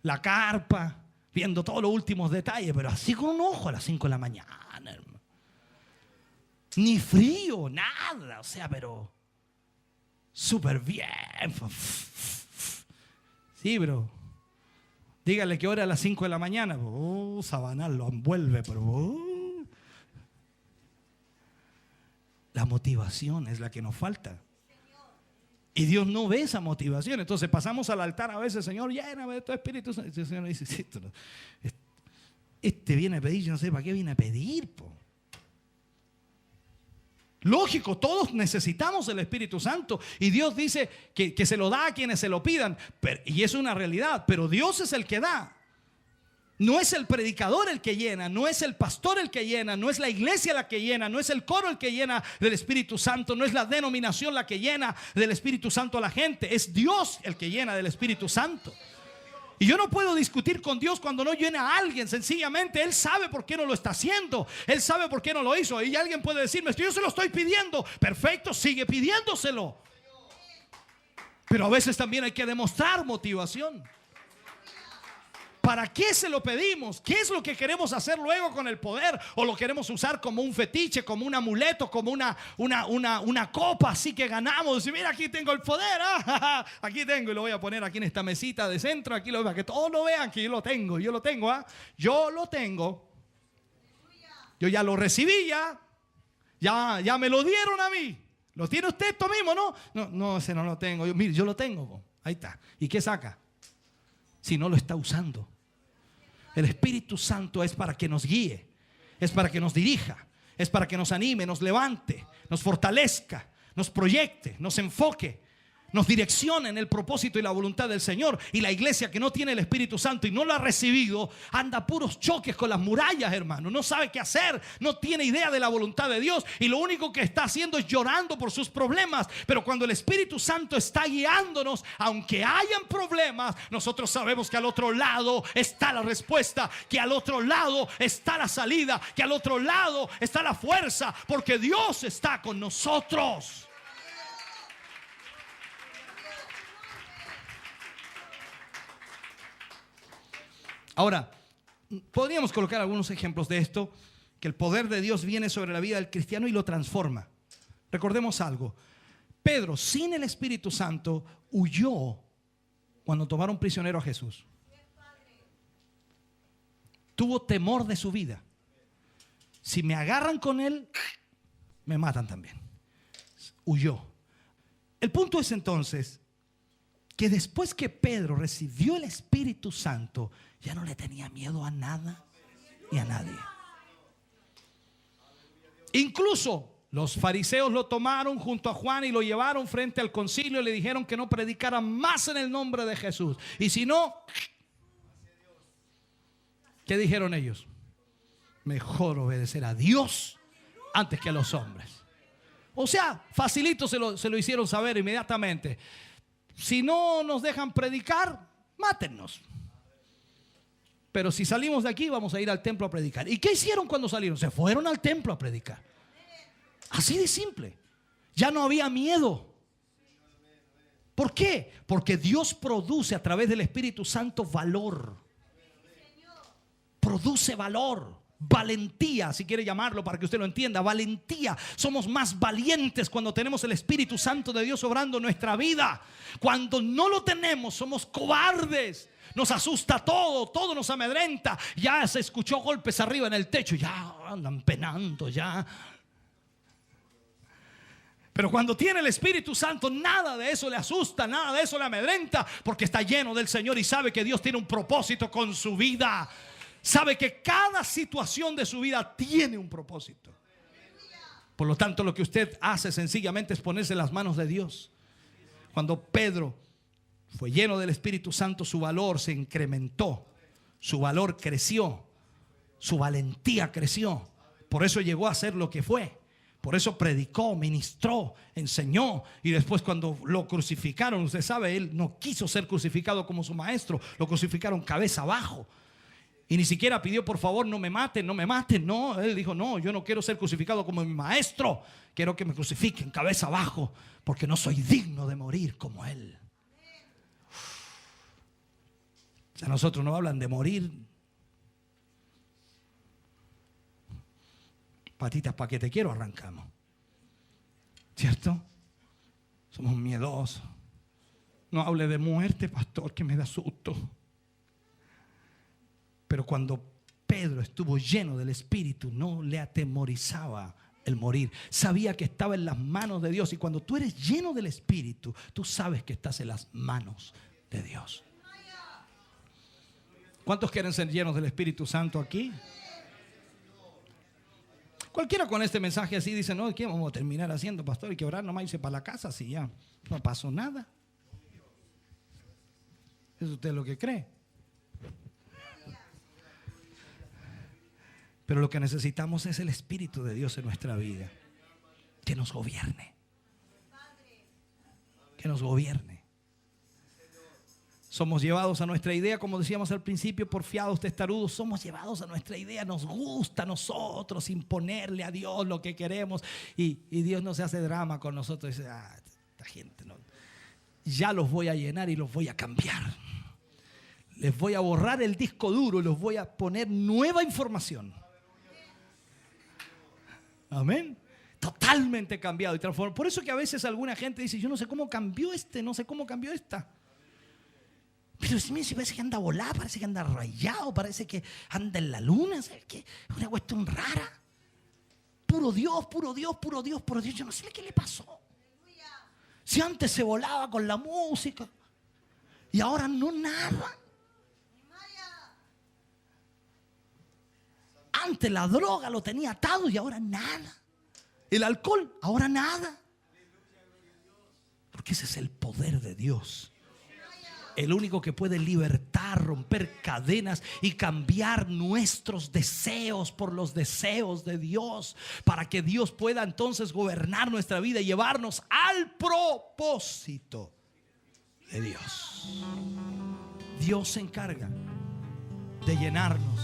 la carpa, viendo todos los últimos detalles, pero así con un ojo a las 5 de la mañana, hermano. Ni frío, nada, o sea, pero súper bien. Sí, bro. Dígale que hora a las 5 de la mañana. Sabanal lo envuelve, pero la motivación es la que nos falta. Y Dios no ve esa motivación. Entonces pasamos al altar a veces, Señor, lléname de tu Espíritu Santo. Y el Señor dice, sí, este viene a pedir, yo no sé para qué viene a pedir, po. Lógico, todos necesitamos el Espíritu Santo y Dios dice que se lo da a quienes se lo pidan, y eso es una realidad, pero Dios es el que da. No es el predicador el que llena, no es el pastor el que llena, no es la iglesia la que llena, no es el coro el que llena del Espíritu Santo, no es la denominación la que llena del Espíritu Santo a la gente, es Dios el que llena del Espíritu Santo. Y yo no puedo discutir con Dios cuando no llena a alguien. Sencillamente Él sabe por qué no lo está haciendo. Él sabe por qué no lo hizo. Y alguien puede decirme, yo se lo estoy pidiendo. Perfecto, sigue pidiéndoselo. Pero a veces también hay que demostrar motivación. ¿Para qué se lo pedimos? ¿Qué es lo que queremos hacer luego con el poder? ¿O lo queremos usar como un fetiche, como un amuleto, como una copa así que ganamos? Y mira, aquí tengo el poder, aquí tengo, y lo voy a poner aquí en esta mesita de centro, aquí para que todos lo vean que yo lo tengo, yo lo tengo. Yo ya lo recibí, ya me lo dieron a mí. ¿Lo tiene usted esto mismo, no? No, ese no lo tengo. Mire, yo lo tengo, ahí está. ¿Y qué saca? Si no lo está usando. El Espíritu Santo es para que nos guíe, es para que nos dirija, es para que nos anime, nos levante, nos fortalezca, nos proyecte, nos enfoque, nos direcciona en el propósito y la voluntad del Señor. Y la iglesia que no tiene el Espíritu Santo y no lo ha recibido, anda a puros choques con las murallas, hermano. No sabe qué hacer, no tiene idea de la voluntad de Dios, y lo único que está haciendo es llorando por sus problemas. Pero cuando el Espíritu Santo está guiándonos, aunque hayan problemas, nosotros sabemos que al otro lado está la respuesta, que al otro lado está la salida, que al otro lado está la fuerza, porque Dios está con nosotros. Ahora, podríamos colocar algunos ejemplos de esto, que el poder de Dios viene sobre la vida del cristiano y lo transforma. Recordemos algo. Pedro, sin el Espíritu Santo, huyó cuando tomaron prisionero a Jesús. Tuvo temor de su vida. Si me agarran con él, me matan también. Huyó. El punto es entonces que después que Pedro recibió el Espíritu Santo, ya no le tenía miedo a nada y a nadie. Incluso los fariseos lo tomaron junto a Juan y lo llevaron frente al concilio y le dijeron que no predicara más en el nombre de Jesús. Y si no, ¿qué dijeron ellos? Mejor obedecer a Dios antes que a los hombres. O sea, facilito se lo hicieron saber inmediatamente. Si no nos dejan predicar, mátennos. Pero si salimos de aquí, vamos a ir al templo a predicar. ¿Y qué hicieron cuando salieron? Se fueron al templo a predicar. Así de simple. Ya no había miedo. ¿Por qué? Porque Dios produce a través del Espíritu Santo valor. Produce valor. Valentía, si quiere llamarlo para que usted lo entienda. Valentía. Somos más valientes cuando tenemos el Espíritu Santo de Dios obrando en nuestra vida. Cuando no lo tenemos, somos cobardes. Nos asusta todo, todo nos amedrenta. Ya se escuchó golpes arriba en el techo, ya andan penando ya. Pero cuando tiene el Espíritu Santo, nada de eso le asusta, nada de eso le amedrenta, porque está lleno del Señor y sabe que Dios tiene un propósito con su vida. Sabe que cada situación de su vida tiene un propósito. Por lo tanto, lo que usted hace sencillamente es ponerse en las manos de Dios. Cuando Pedro fue lleno del Espíritu Santo, su valor se incrementó, su valor creció, su valentía creció. Por eso llegó a ser lo que fue. Por eso predicó, ministró, enseñó. Y después cuando lo crucificaron, usted sabe, él no quiso ser crucificado como su maestro. Lo crucificaron cabeza abajo. Y ni siquiera pidió por favor no me maten, no me maten. No, él dijo no, yo no quiero ser crucificado como mi maestro. Quiero que me crucifiquen cabeza abajo, porque no soy digno de morir como él. A nosotros nos hablan de morir. Patitas pa' que te quiero arrancamos. ¿Cierto? Somos miedosos. No hable de muerte, pastor, que me da susto. Pero cuando Pedro estuvo lleno del Espíritu, no le atemorizaba el morir. Sabía que estaba en las manos de Dios. Y cuando tú eres lleno del Espíritu, tú sabes que estás en las manos de Dios. ¿Cuántos quieren ser llenos del Espíritu Santo aquí? Cualquiera con este mensaje así dice, no, ¿qué vamos a terminar haciendo, pastor? Hay que orar nomás, irse para la casa, si ya no pasó nada. ¿Es usted lo que cree? Pero lo que necesitamos es el Espíritu de Dios en nuestra vida. Que nos gobierne. Que nos gobierne. Somos llevados a nuestra idea, como decíamos al principio, porfiados, testarudos. Somos llevados a nuestra idea. Nos gusta a nosotros imponerle a Dios lo que queremos. Y Dios no se hace drama con nosotros. Dice, esta gente no. Ya los voy a llenar y los voy a cambiar. Les voy a borrar el disco duro y los voy a poner nueva información. Amén. Totalmente cambiado y transformado. Por eso que a veces alguna gente dice, yo no sé cómo cambió no sé cómo cambió esta. Pero si parece que anda volado, parece que anda rayado, parece que anda en la luna, ¿sabes qué? Es una cuestión rara. Puro Dios, puro Dios, puro Dios, puro Dios. Yo no sé qué le pasó. Si antes se volaba con la música y ahora no nada. Antes la droga lo tenía atado y ahora nada. El alcohol, ahora nada. Porque ese es el poder de Dios. El único que puede libertar, romper cadenas y cambiar nuestros deseos por los deseos de Dios, para que Dios pueda entonces gobernar nuestra vida y llevarnos al propósito de Dios. Dios se encarga de llenarnos,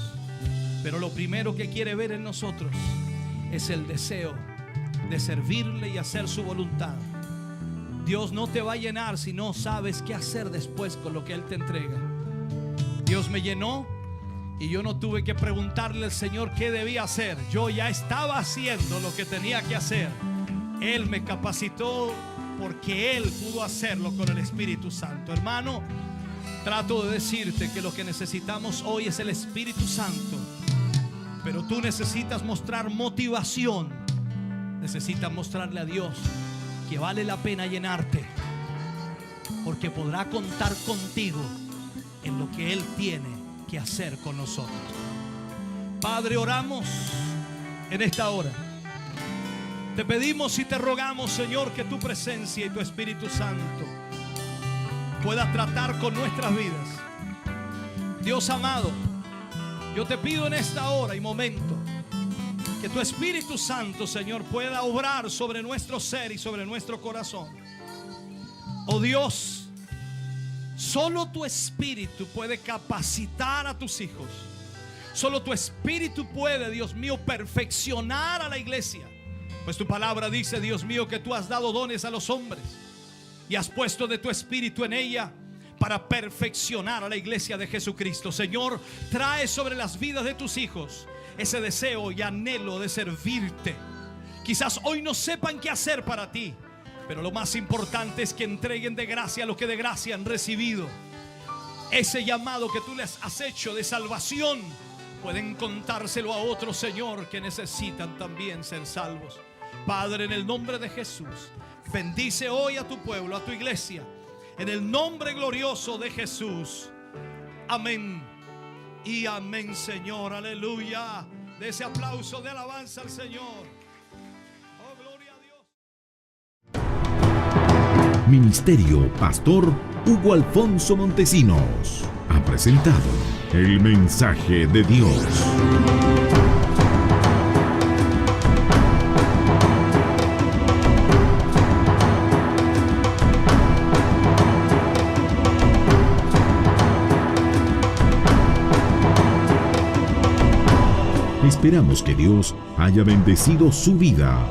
pero lo primero que quiere ver en nosotros es el deseo de servirle y hacer su voluntad. Dios no te va a llenar si no sabes qué hacer después con lo que Él te entrega. Dios me llenó y yo no tuve que preguntarle al Señor qué debía hacer. Yo ya estaba haciendo lo que tenía que hacer. Él me capacitó porque Él pudo hacerlo con el Espíritu Santo. Hermano, trato de decirte que lo que necesitamos hoy es el Espíritu Santo. Pero tú necesitas mostrar motivación. Necesitas mostrarle a Dios que vale la pena llenarte, porque podrá contar contigo en lo que Él tiene que hacer con nosotros. Padre, oramos en esta hora. Te pedimos y te rogamos, Señor, que tu presencia y tu Espíritu Santo pueda tratar con nuestras vidas. Dios amado, yo te pido en esta hora y momento que tu Espíritu Santo, Señor, pueda obrar sobre nuestro ser y sobre nuestro corazón. Oh Dios, solo tu Espíritu puede capacitar a tus hijos. Solo tu Espíritu puede, Dios mío, perfeccionar a la iglesia. Pues tu palabra dice, Dios mío, que tú has dado dones a los hombres y has puesto de tu Espíritu en ella para perfeccionar a la iglesia de Jesucristo. Señor, trae sobre las vidas de tus hijos ese deseo y anhelo de servirte. Quizás hoy no sepan qué hacer para ti, pero lo más importante es que entreguen de gracia lo que de gracia han recibido. Ese llamado que tú les has hecho de salvación, pueden contárselo a otros, Señor, que necesitan también ser salvos. Padre, en el nombre de Jesús, bendice hoy a tu pueblo, a tu iglesia, en el nombre glorioso de Jesús. Amén y amén, Señor. Aleluya. De ese aplauso de alabanza al Señor. Oh, gloria a Dios. Ministerio Pastor Hugo Alfonso Montesinos ha presentado el mensaje de Dios. Esperamos que Dios haya bendecido su vida.